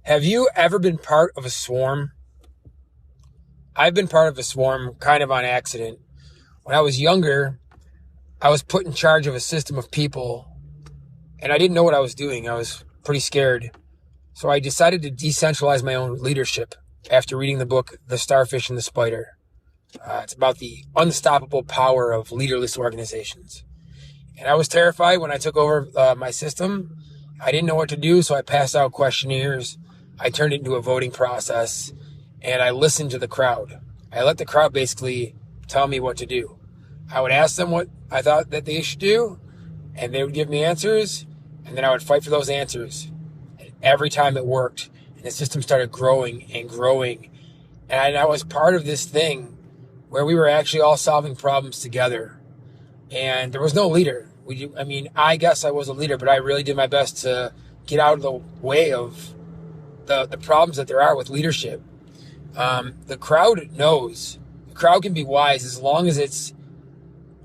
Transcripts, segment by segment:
Have you ever been part of a swarm? I've been part of a swarm kind of on accident. When I was younger, I was put in charge of a system of people, and I didn't know what I was doing. I was pretty scared. So I decided to decentralize my own leadership after reading the book, The Starfish and the Spider. It's about the unstoppable power of leaderless organizations. And I was terrified when I took over my system. I didn't know what to do, so I passed out questionnaires. I turned it into a voting process, and I listened to the crowd. I let the crowd basically tell me what to do. I would ask them what I thought that they should do, and they would give me answers, and then I would fight for those answers. And every time it worked, and the system started growing and growing. And I was part of this thing where we were actually all solving problems together. And there was no leader. I guess I was a leader, but I really did my best to get out of the way of the problems that there are with leadership. The crowd knows. The crowd can be wise as long as it's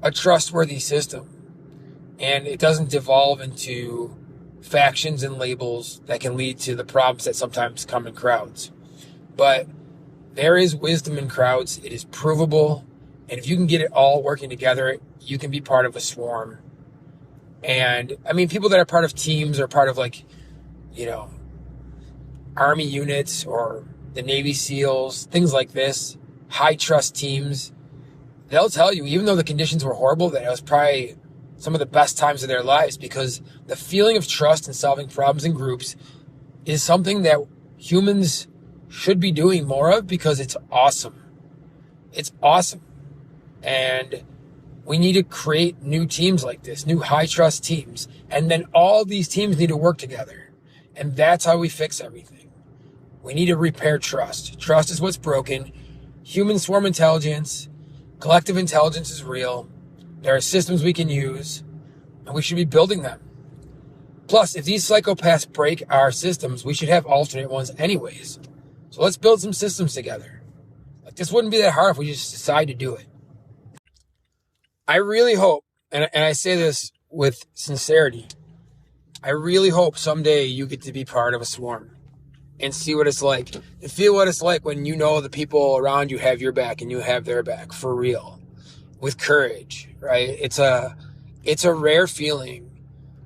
a trustworthy system and it doesn't devolve into factions and labels that can lead to the problems that sometimes come in crowds. But there is wisdom in crowds. It is provable. And if you can get it all working together, you can be part of a swarm. And people that are part of teams or part of Army units or the Navy SEALs, things like this, high trust teams, they'll tell you, even though the conditions were horrible, that it was probably some of the best times of their lives, because the feeling of trust and solving problems in groups is something that humans should be doing more of, because it's awesome. It's awesome. And we need to create new teams like this, new high trust teams. And then all these teams need to work together. And that's how we fix everything. We need to repair trust. Trust is what's broken. Human swarm intelligence, collective intelligence is real. There are systems we can use, and we should be building them. Plus, if these psychopaths break our systems, we should have alternate ones anyways. So let's build some systems together. This wouldn't be that hard if we just decide to do it. I really hope, and I say this with sincerity, I really hope someday you get to be part of a swarm and see what it's like and feel what it's like when you know the people around you have your back and you have their back for real, with courage, right? It's a rare feeling.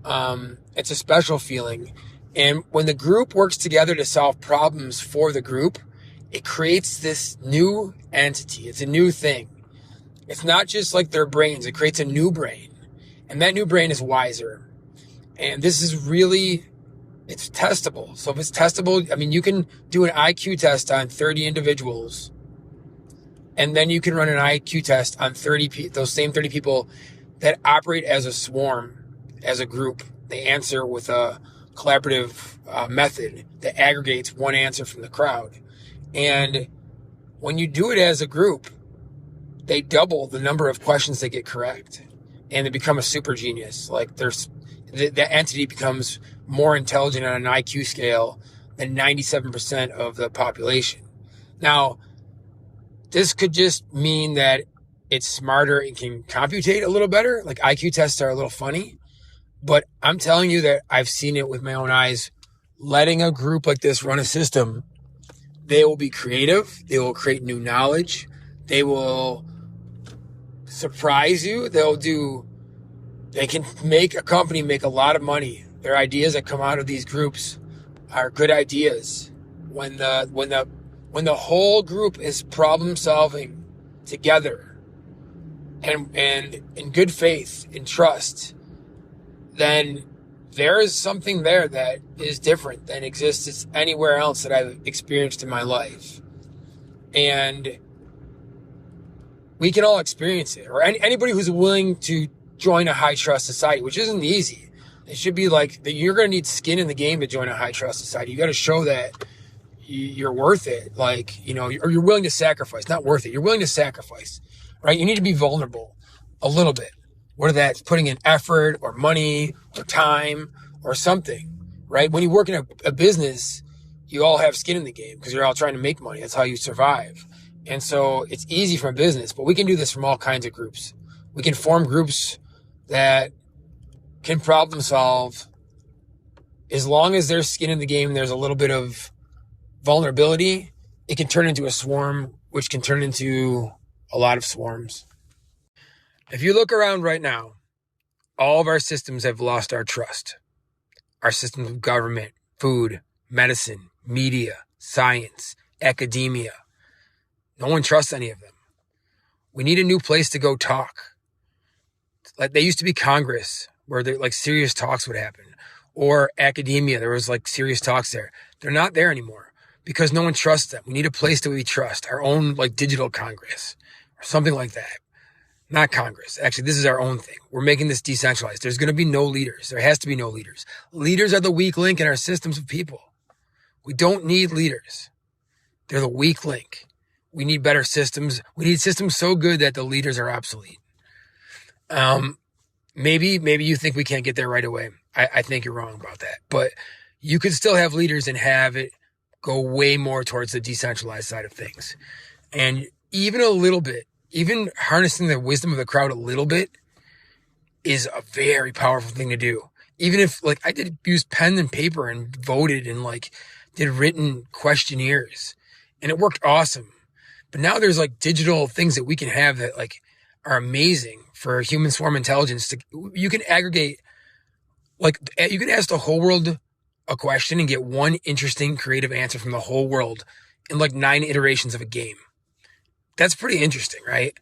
It's a special feeling. And when the group works together to solve problems for the group, it creates this new entity. It's a new thing. It's not just like their brains. It creates a new brain. And that new brain is wiser. And this is really, it's testable. So if it's testable, you can do an IQ test on 30 individuals. And then you can run an IQ test on those same 30 people that operate as a swarm, as a group. They answer with a collaborative method that aggregates one answer from the crowd. And when you do it as a group, they double the number of questions they get correct, and they become a super genius. The entity becomes more intelligent on an IQ scale than 97% of the population. Now, this could just mean that it's smarter and can computate a little better. IQ tests are a little funny, but I'm telling you that I've seen it with my own eyes. Letting a group like this run a system, they will be creative. They will create new knowledge. They will surprise you. They can make a company make a lot of money. Their ideas that come out of these groups are good ideas. When the whole group is problem solving together and in good faith, in trust, then there is something there that is different than exists anywhere else that I've experienced in my life. And we can all experience it, or anybody who's willing to join a high trust society, which isn't easy. It should be that you're going to need skin in the game to join a high trust society. You got to show that you're worth it. Or you're willing to sacrifice, not worth it. You're willing to sacrifice, right? You need to be vulnerable a little bit, whether that's putting in effort or money or time or something, right? When you work in a business, you all have skin in the game because you're all trying to make money. That's how you survive. And so it's easy from a business, but we can do this from all kinds of groups. We can form groups that can problem solve as long as there's skin in the game. There's a little bit of vulnerability, it can turn into a swarm, which can turn into a lot of swarms. If you look around right now, all of our systems have lost our trust. Our systems of government, food, medicine, media, science, academia. No one trusts any of them. We need a new place to go talk. Like, they used to be Congress, where like serious talks would happen, or academia. There was like serious talks there. They're not there anymore because no one trusts them. We need a place that we trust, our own like digital Congress or something like that. Not Congress. Actually, this is our own thing. We're making this decentralized. There's going to be no leaders. There has to be no leaders. Leaders are the weak link in our systems of people. We don't need leaders. They're the weak link. We need better systems. We need systems so good that the leaders are obsolete. Maybe you think we can't get there right away. I think you're wrong about that. But you could still have leaders and have it go way more towards the decentralized side of things. And even a little bit, even harnessing the wisdom of the crowd a little bit is a very powerful thing to do. Even if, like, I did use pen and paper and voted and like did written questionnaires, and it worked awesome. But now there's like digital things that we can have that like are amazing for human swarm intelligence. You can aggregate, like, you can ask the whole world a question and get one interesting creative answer from the whole world in like 9 iterations of a game. That's pretty interesting, right?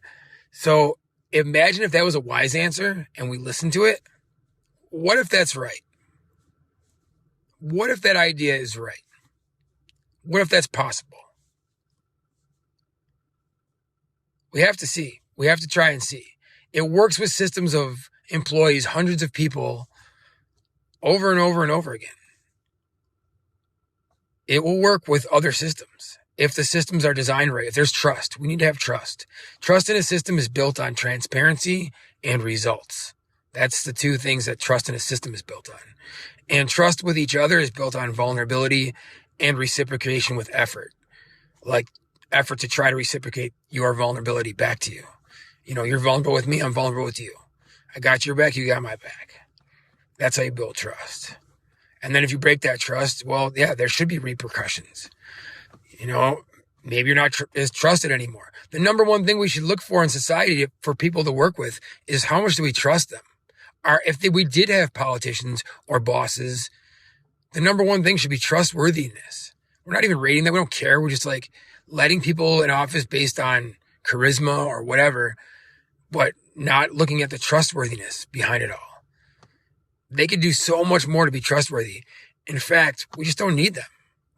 So imagine if that was a wise answer and we listened to it. What if that's right? What if that idea is right? What if that's possible? We have to see. We have to try and see. It works with systems of employees, hundreds of people, over and over and over again. It will work with other systems if the systems are designed right. If there's trust, we need to have trust. Trust in a system is built on transparency and results. That's the 2 things that trust in a system is built on. And trust with each other is built on vulnerability and reciprocation with effort. Like, effort to try to reciprocate your vulnerability back to you. You know, you're vulnerable with me, I'm vulnerable with you. I got your back, you got my back. That's how you build trust. And then if you break that trust, well, yeah, there should be repercussions. You know, maybe you're not as trusted anymore. The number one thing we should look for in society for people to work with is how much do we trust them? If we did have politicians or bosses, the number one thing should be trustworthiness. We're not even rating that. We don't care. We're just like letting people in office based on charisma or whatever, but not looking at the trustworthiness behind it all. They could do so much more to be trustworthy. In fact, we just don't need them.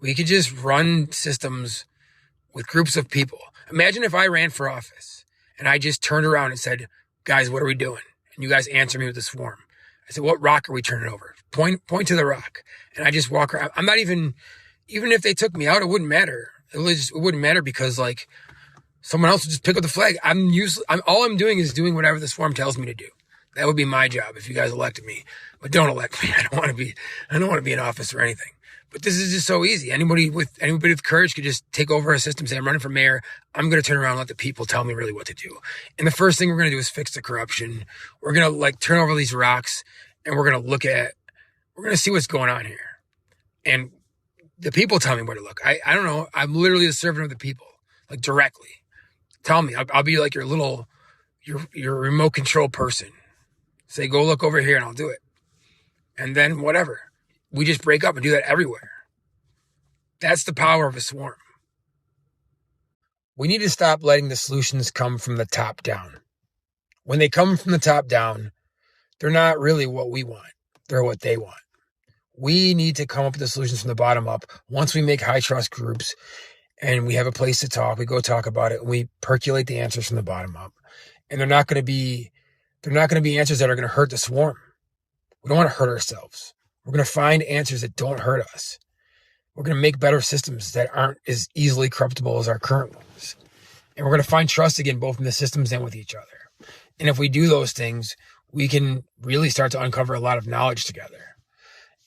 We could just run systems with groups of people. Imagine if I ran for office and I just turned around and said, guys, what are we doing? And you guys answer me with a swarm. I said, what rock are we turning over? Point to the rock. And I just walk around. I'm not even if they took me out, it wouldn't matter. It wouldn't matter because like someone else would just pick up the flag. All I'm doing is doing whatever the swarm tells me to do. That would be my job if you guys elected me. But don't elect me. I don't want to be in office or anything. But this is just so easy. Anybody with courage could just take over a system, say, I'm running for mayor. I'm going to turn around and let the people tell me really what to do. And the first thing we're going to do is fix the corruption. We're going to like turn over these rocks and we're going to see what's going on here. And the people tell me where to look. I don't know. I'm literally a servant of the people, like directly. Tell me. I'll be like your remote control person. Say, go look over here and I'll do it. And then whatever. We just break up and do that everywhere. That's the power of a swarm. We need to stop letting the solutions come from the top down. When they come from the top down, they're not really what we want. They're what they want. We need to come up with the solutions from the bottom up. Once we make high trust groups and we have a place to talk, we go talk about it and we percolate the answers from the bottom up. And they're not going to be answers that are going to hurt the swarm. We don't want to hurt ourselves. We're going to find answers that don't hurt us. We're going to make better systems that aren't as easily corruptible as our current ones. And we're going to find trust again, both in the systems and with each other. And if we do those things, we can really start to uncover a lot of knowledge together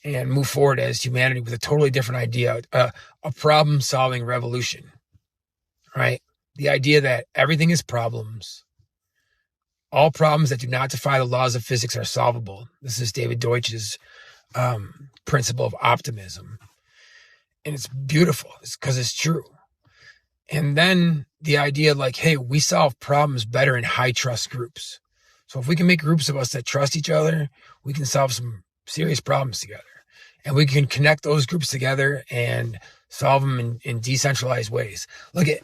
and move forward as humanity with a totally different idea, a problem-solving revolution, right? The idea that everything is problems. All problems that do not defy the laws of physics are solvable. This is David Deutsch's principle of optimism. And it's beautiful. It's because it's true. And then the idea like, hey, we solve problems better in high trust groups. So if we can make groups of us that trust each other, we can solve some serious problems together. And we can connect those groups together and solve them in decentralized ways. Look at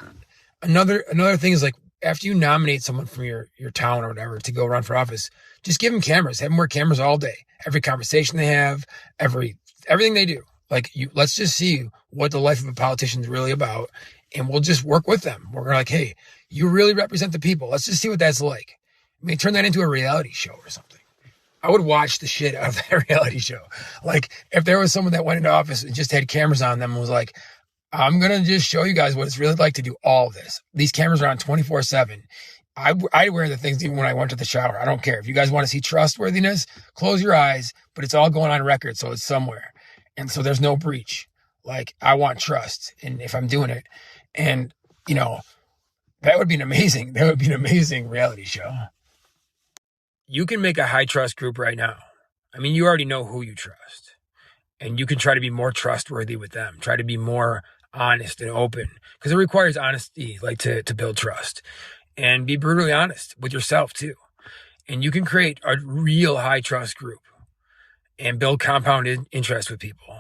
another thing is like, after you nominate someone from your town or whatever to go run for office, just give them cameras. Have them wear cameras all day. Every conversation they have, everything they do. Like, let's just see what the life of a politician is really about, and we'll just work with them. We're like, hey, you really represent the people. Let's just see what that's like. I mean, turn that into a reality show or something. I would watch the shit out of that reality show. Like, if there was someone that went into office and just had cameras on them and was like, I'm going to just show you guys what it's really like to do all of this. These cameras are on 24/7. I wear the things even when I went to the shower. I don't care. If you guys want to see trustworthiness, close your eyes, but it's all going on record, so it's somewhere. And so there's no breach. Like, I want trust, and if I'm doing it. And, that would be an amazing reality show. You can make a high trust group right now. I mean, you already know who you trust. And you can try to be more trustworthy with them. Try to be more honest and open. Because it requires honesty, like to build trust. And be brutally honest with yourself, too. And you can create a real high trust group and build compounded interest with people.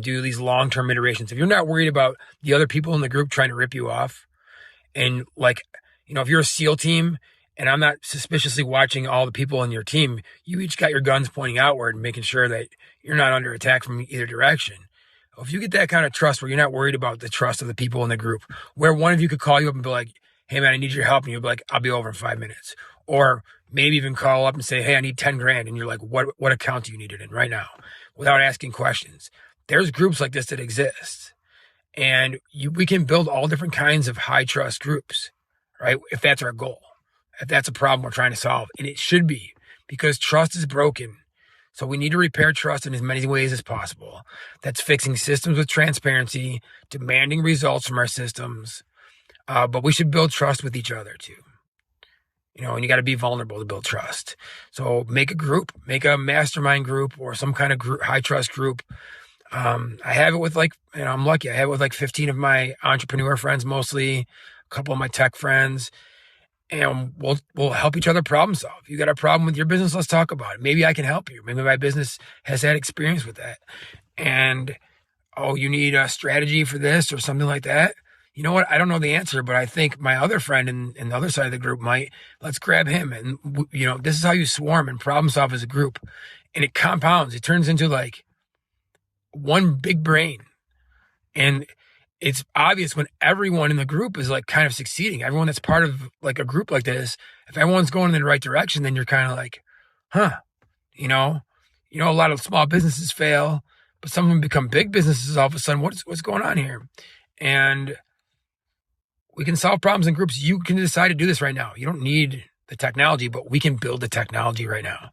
Do these long-term iterations. If you're not worried about the other people in the group trying to rip you off, and if you're a SEAL team and I'm not suspiciously watching all the people in your team, you each got your guns pointing outward and making sure that you're not under attack from either direction. If you get that kind of trust where you're not worried about the trust of the people in the group, where one of you could call you up and be like, hey man, I need your help. And you'll be like, I'll be over in 5 minutes. Or maybe even call up and say, hey, I need 10 grand. And you're like, what account do you need it in right now? Without asking questions. There's groups like this that exist. And we can build all different kinds of high trust groups, right? If that's our goal, if that's a problem we're trying to solve. And it should be, because trust is broken. So we need to repair trust in as many ways as possible. That's fixing systems with transparency, demanding results from our systems. But we should build trust with each other too. And you got to be vulnerable to build trust. So make a group, make a mastermind group or some kind of group, high trust group. I have it with I'm lucky. I have it with 15 of my entrepreneur friends, mostly a couple of my tech friends, and we'll help each other problem solve. You got a problem with your business? Let's talk about it. Maybe I can help you. Maybe my business has had experience with that. And, you need a strategy for this or something like that. You know what? I don't know the answer, but I think my other friend in the other side of the group might. Let's grab him. And, this is how you swarm and problem solve as a group. And it compounds. It turns into one big brain. And it's obvious when everyone in the group is kind of succeeding. Everyone that's part of a group like this, if everyone's going in the right direction, then you're kind of like, huh, a lot of small businesses fail, but some of them become big businesses all of a sudden. What's going on here? And we can solve problems in groups. You can decide to do this right now. You don't need the technology, but we can build the technology right now.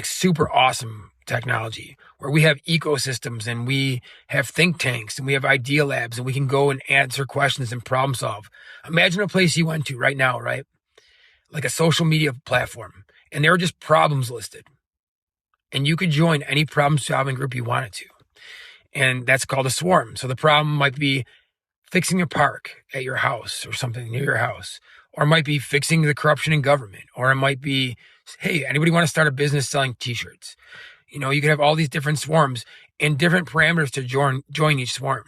Super awesome technology where we have ecosystems and we have think tanks and we have idea labs and we can go and answer questions and problem solve. Imagine a place you went to right now, right? Like a social media platform, and there are just problems listed. And you could join any problem solving group you wanted to. And that's called a swarm. So the problem might be fixing a park at your house or something near your house, or it might be fixing the corruption in government, or it might be, hey, anybody want to start a business selling t-shirts? You could have all these different swarms and different parameters to join each swarm.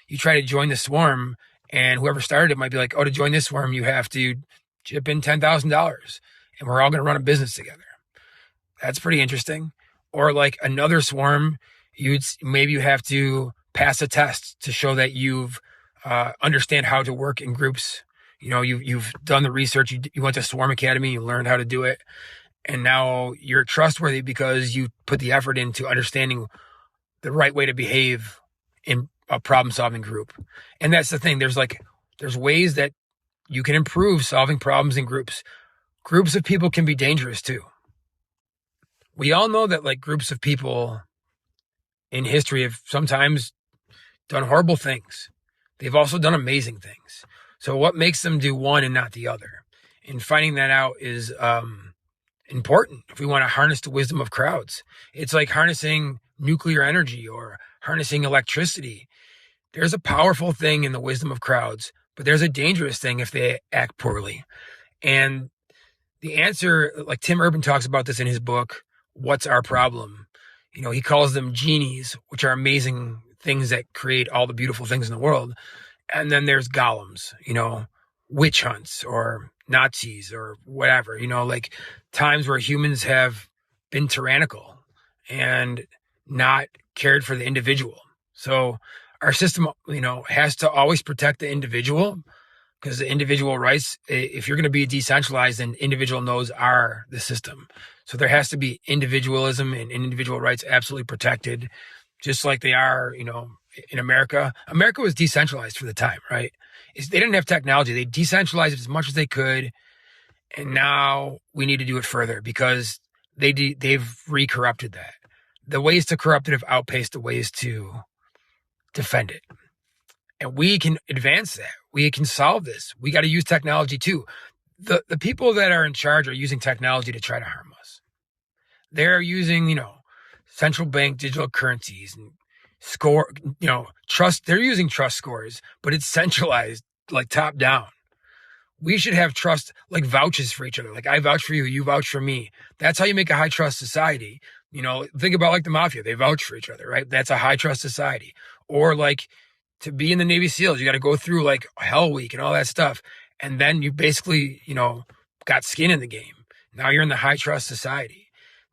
You try to join the swarm and whoever started it might be like, to join this swarm, you have to chip in $10,000 and we're all going to run a business together. That's pretty interesting. Or another swarm, you have to pass a test to show that you've understand how to work in groups. You've done the research. You went to Swarm Academy. You learned how to do it. And now you're trustworthy because you put the effort into understanding the right way to behave in a problem-solving group. And that's the thing. There's ways that you can improve solving problems in groups. Groups of people can be dangerous too. We all know that groups of people in history have sometimes done horrible things. They've also done amazing things. So what makes them do one and not the other? And finding that out is important if we want to harness the wisdom of crowds. It's like harnessing nuclear energy or harnessing electricity. There's a powerful thing in the wisdom of crowds, but there's a dangerous thing if they act poorly. And the answer, like Tim Urban talks about this in his book, What's Our Problem? He calls them genies, which are amazing things that create all the beautiful things in the world. And then there's golems, witch hunts or Nazis or whatever, like times where humans have been tyrannical and not cared for the individual. So our system, has to always protect the individual, because the individual rights, if you're going to be decentralized, then individual nodes are the system. So there has to be individualism and individual rights absolutely protected, just like they are, in America. America was decentralized for the time, right? They didn't have technology. They decentralized it as much as they could. And now we need to do it further because they've re-corrupted that. The ways to corrupt it have outpaced the ways to defend it. And we can advance that. We can solve this. We got to use technology too. The people that are in charge are using technology to try to harm us. They're using, central bank digital currencies and trust. They're using trust scores, but it's centralized, like top down. We should have trust, like vouches for each other. Like I vouch for you, you vouch for me. That's how you make a high trust society. Think about like the mafia. They vouch for each other, right? That's a high trust society. Or like to be in the Navy SEALs, you got to go through like Hell Week and all that stuff. And then you basically, got skin in the game. Now you're in the high trust society.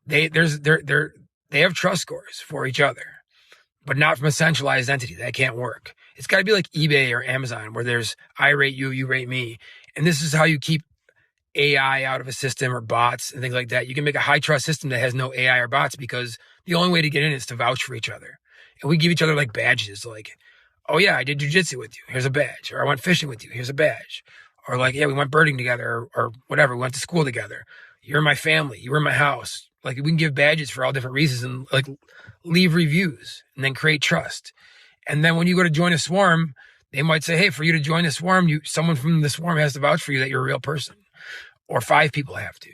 They have trust scores for each other, but not from a centralized entity. That can't work. It's got to be like eBay or Amazon, where there's I rate you, you rate me. And this is how you keep AI out of a system or bots and things like that. You can make a high trust system that has no AI or bots, because the only way to get in is to vouch for each other. And we give each other like badges, like, oh yeah, I did jujitsu with you, here's a badge. Or I went fishing with you, here's a badge. Or like, yeah, we went birding together or whatever. We went to school together. You're in my family. You were in my house. Like we can give badges for all different reasons and like leave reviews and then create trust. And then when you go to join a swarm, they might say, hey, for you to join the swarm, someone from the swarm has to vouch for you that you're a real person, or 5 people have to.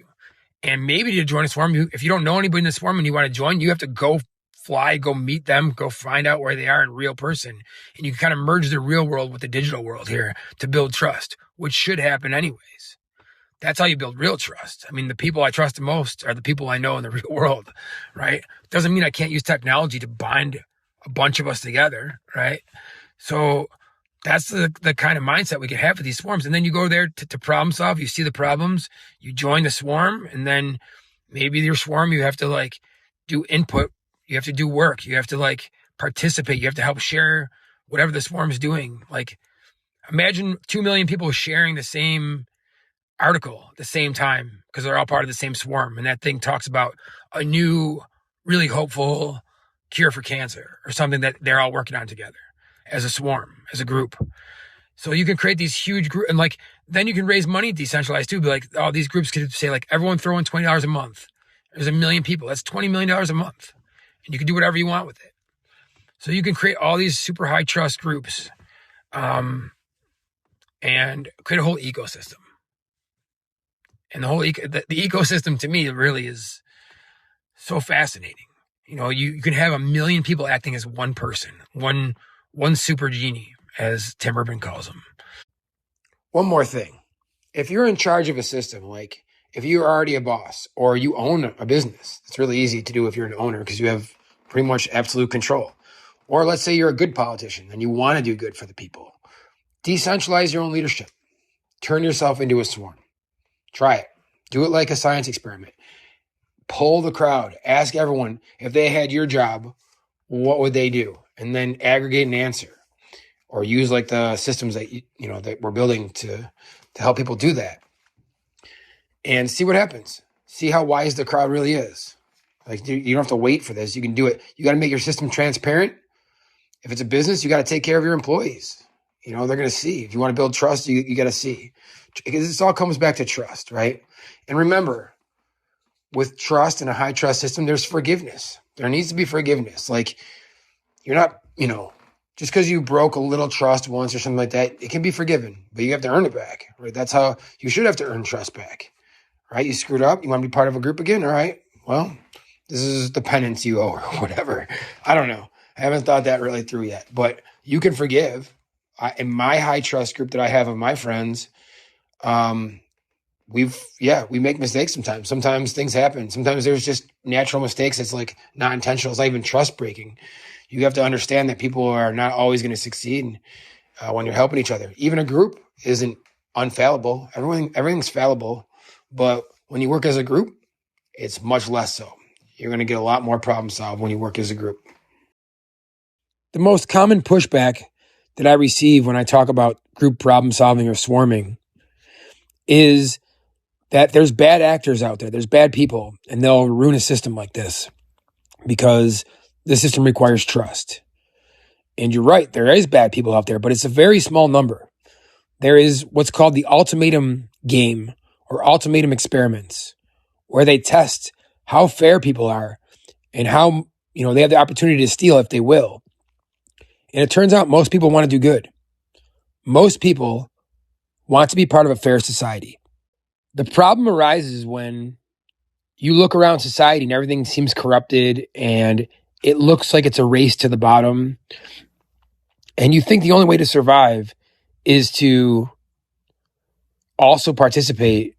And maybe to join a swarm, if you don't know anybody in the swarm and you want to join, you have to go meet them, go find out where they are in real person. And you can kind of merge the real world with the digital world here to build trust, which should happen anyways. That's how you build real trust. I mean, the people I trust the most are the people I know in the real world, right? Doesn't mean I can't use technology to bind a bunch of us together, right? So that's the kind of mindset we can have with these swarms. And then you go there to problem solve. You see the problems, you join the swarm, and then maybe your swarm, you have to like do input. You have to do work. You have to like participate. You have to help share whatever the swarm is doing. Like imagine 2 million people sharing the same article at the same time because they're all part of the same swarm. And that thing talks about a new, really hopeful cure for cancer or something that they're all working on together as a swarm, as a group. So you can create these huge groups, and like, then you can raise money decentralized too. Be like, oh, these groups could say like, everyone throw in $20 a month. There's 1 million people. That's $20 million a month. And you can do whatever you want with it. So you can create all these super high trust groups and create a whole ecosystem. And the whole the ecosystem to me really is so fascinating. You can have 1 million people acting as one person, one super genie, as Tim Urban calls them. One more thing. If you're in charge of a system, like if you're already a boss or you own a business, it's really easy to do if you're an owner because you have pretty much absolute control. Or let's say you're a good politician and you want to do good for the people. Decentralize your own leadership. Turn yourself into a swarm. Try it. Do it like a science experiment. Poll the crowd. Ask everyone, if they had your job, what would they do? And then aggregate an answer. Or use like the systems that that we're building to help people do that. And see what happens. See how wise the crowd really is. Like you don't have to wait for this. You can do it. You got to make your system transparent. If it's a business, you got to take care of your employees. They're going to see. If you want to build trust, you got to see. Because this all comes back to trust, right? And remember, with trust and a high trust system, there's forgiveness. There needs to be forgiveness. Like you're not, just because you broke a little trust once or something like that, it can be forgiven, but you have to earn it back, right? That's how you should have to earn trust back, right? You screwed up. You want to be part of a group again? All right. Well, this is the penance you owe or whatever. I don't know. I haven't thought that really through yet, but you can forgive. In my high trust group that I have of my friends, we make mistakes sometimes. Sometimes things happen. Sometimes there's just natural mistakes. It's like not intentional. It's not even trust breaking. You have to understand that people are not always going to succeed when you're helping each other. Even a group isn't unfallible. Everything's fallible, but when you work as a group, it's much less so. You're going to get a lot more problem solved when you work as a group. The most common pushback that I receive when I talk about group problem solving or swarming is that there's bad actors out there. There's bad people, and they'll ruin a system like this because the system requires trust. And you're right, there is bad people out there, but it's a very small number. There is what's called the ultimatum game or ultimatum experiments, where they test how fair people are and how, they have the opportunity to steal if they will. And it turns out most people want to do good. Most people want to be part of a fair society. The problem arises when you look around society and everything seems corrupted and it looks like it's a race to the bottom. And you think the only way to survive is to also participate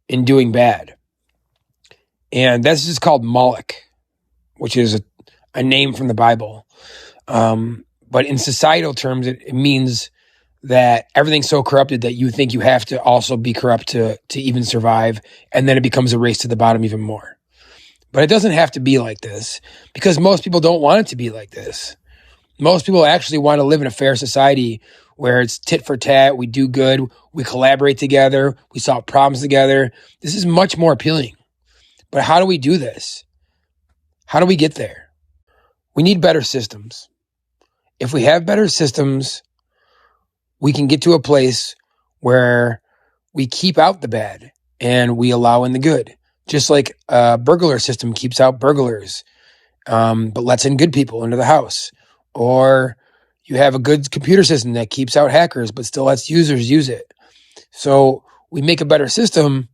in doing bad. And this is called Moloch, which is a name from the Bible. But in societal terms, it means that everything's so corrupted that you think you have to also be corrupt to even survive. And then it becomes a race to the bottom even more. But it doesn't have to be like this because most people don't want it to be like this. Most people actually want to live in a fair society where it's tit for tat. We do good. We collaborate together. We solve problems together. This is much more appealing. But how do we do this? How do we get there? We need better systems. If we have better systems, we can get to a place where we keep out the bad and we allow in the good. Just like a burglar system keeps out burglars, but lets in good people into the house. Or you have a good computer system that keeps out hackers, but still lets users use it. So we make a better system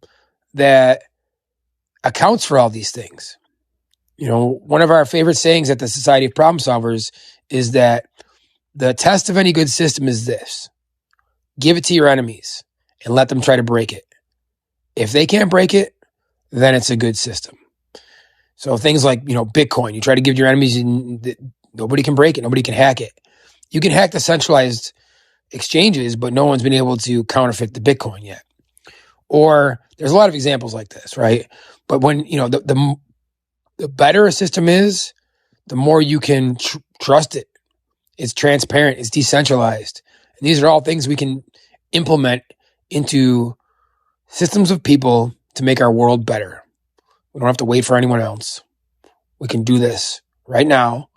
that accounts for all these things. One of our favorite sayings at the Society of Problem Solvers is that the test of any good system is this: give it to your enemies and let them try to break it. If they can't break it, then it's a good system. So things like, Bitcoin, you try to give your enemies, nobody can break it. Nobody can hack it. You can hack the centralized exchanges, but no one's been able to counterfeit the Bitcoin yet. Or there's a lot of examples like this, right? But when, the better a system is, the more you can trust it. It's transparent. It's decentralized. And these are all things we can implement into systems of people to make our world better. We don't have to wait for anyone else. We can do this right now.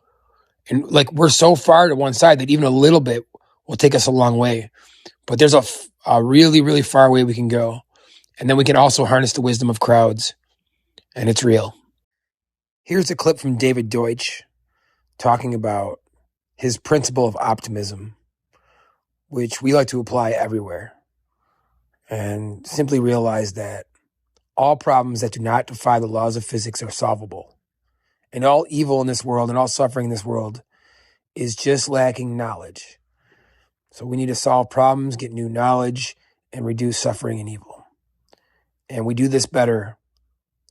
And we're so far to one side that even a little bit will take us a long way. But there's a really, really far way we can go. And then we can also harness the wisdom of crowds. And it's real. Here's a clip from David Deutsch talking about his principle of optimism, which we like to apply everywhere, and simply realize that all problems that do not defy the laws of physics are solvable. And all evil in this world and all suffering in this world is just lacking knowledge. So we need to solve problems, get new knowledge, and reduce suffering and evil. And we do this better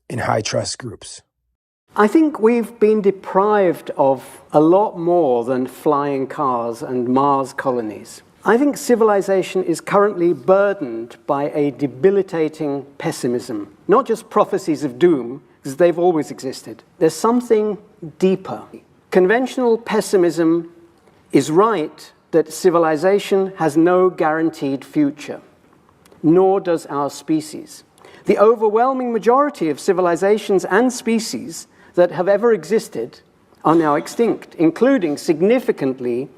in high trust groups. I think we've been deprived of a lot more than flying cars and Mars colonies. I think civilization is currently burdened by a debilitating pessimism, not just prophecies of doom, because they've always existed. There's something deeper. Conventional pessimism is right that civilization has no guaranteed future, nor does our species. The overwhelming majority of civilizations and species that have ever existed are now extinct, including significantly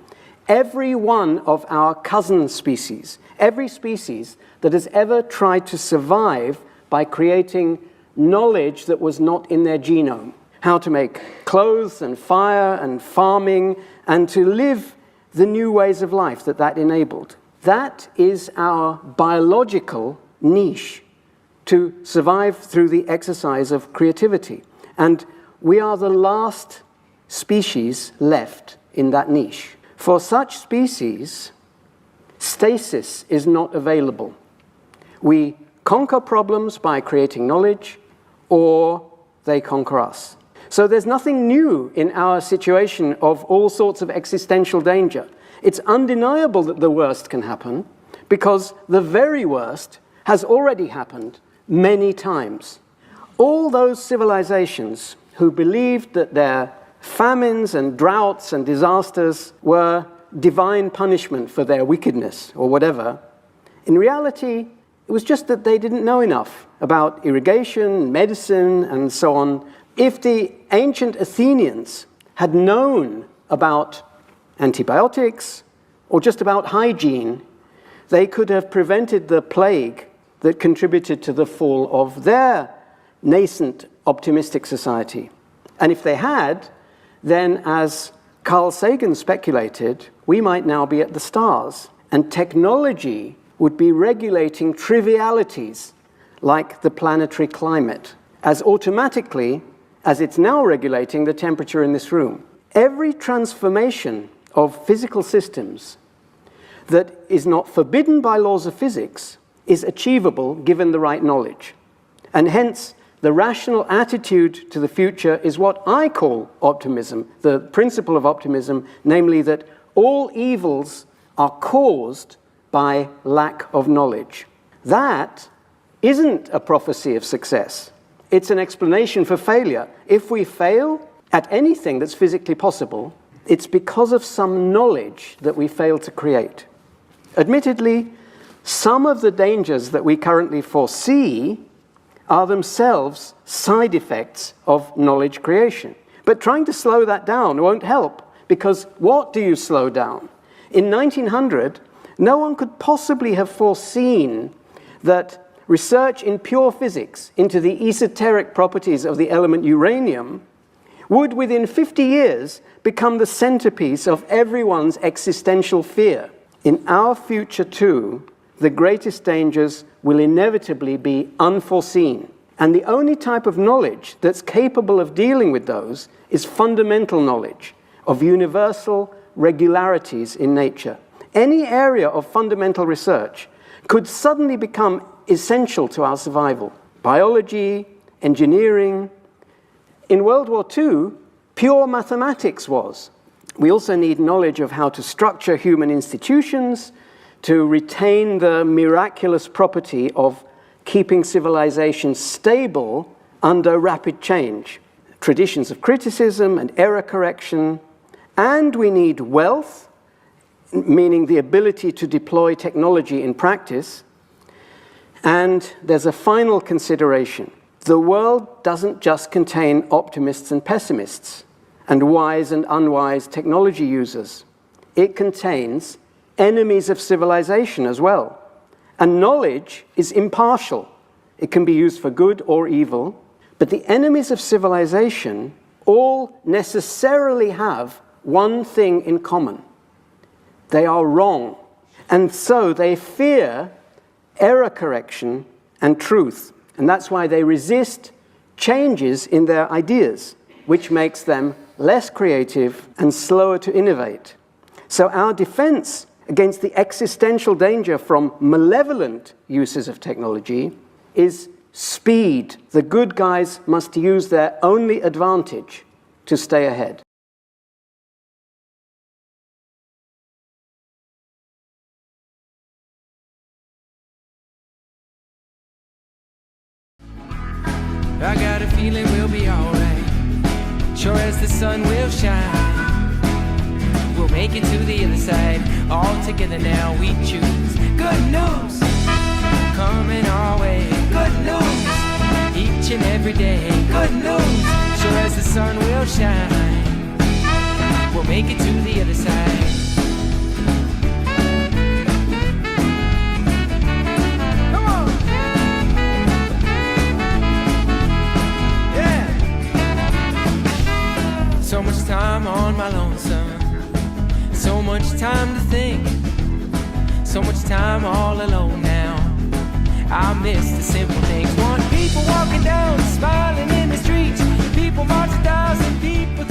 every one of our cousin species, every species that has ever tried to survive by creating knowledge that was not in their genome, how to make clothes and fire and farming and to live the new ways of life that enabled. That is our biological niche to survive through the exercise of creativity. And we are the last species left in that niche. For such species, stasis is not available. We conquer problems by creating knowledge, or they conquer us. So there's nothing new in our situation of all sorts of existential danger. It's undeniable that the worst can happen, because the very worst has already happened many times. All those civilizations who believed that their famines and droughts and disasters were divine punishment for their wickedness or whatever, in reality, it was just that they didn't know enough about irrigation, medicine, and so on. If the ancient Athenians had known about antibiotics or just about hygiene, they could have prevented the plague that contributed to the fall of their nascent optimistic society. And if they had, then as Carl Sagan speculated, we might now be at the stars, and technology would be regulating trivialities like the planetary climate as automatically as it's now regulating the temperature in this room. Every transformation of physical systems that is not forbidden by laws of physics is achievable given the right knowledge. And hence, the rational attitude to the future is what I call optimism, the principle of optimism, namely that all evils are caused by lack of knowledge. That isn't a prophecy of success. It's an explanation for failure. If we fail at anything that's physically possible, it's because of some knowledge that we fail to create. Admittedly, some of the dangers that we currently foresee are themselves side effects of knowledge creation. But trying to slow that down won't help, because what do you slow down? In 1900, no one could possibly have foreseen that research in pure physics into the esoteric properties of the element uranium would, within 50 years, become the centerpiece of everyone's existential fear. In our future, too, the greatest dangers will inevitably be unforeseen. And the only type of knowledge that's capable of dealing with those is fundamental knowledge of universal regularities in nature. Any area of fundamental research could suddenly become essential to our survival. Biology, engineering. In World War II, pure mathematics was. We also need knowledge of how to structure human institutions, to retain the miraculous property of keeping civilization stable under rapid change, traditions of criticism and error correction, and we need wealth, meaning the ability to deploy technology in practice. And there's a final consideration. The world doesn't just contain optimists and pessimists, and wise and unwise technology users. It contains enemies of civilization as well. And knowledge is impartial. It can be used for good or evil. But the enemies of civilization all necessarily have one thing in common. They are wrong. And so they fear error correction and truth. And that's why they resist changes in their ideas, which makes them less creative and slower to innovate. So our defense against the existential danger from malevolent uses of technology is speed. The good guys must use their only advantage to stay ahead. I got a feeling we'll be alright, sure as the sun will shine. We'll make it to the other side, all together now we choose. Good news coming our way, good news each and every day. Good news, sure as the sun will shine. We'll make it to the other side. So much time on my lonesome, so much time to think, so much time all alone now. I miss the simple things. Want people walking down, smiling in the streets, people marching 1,000 people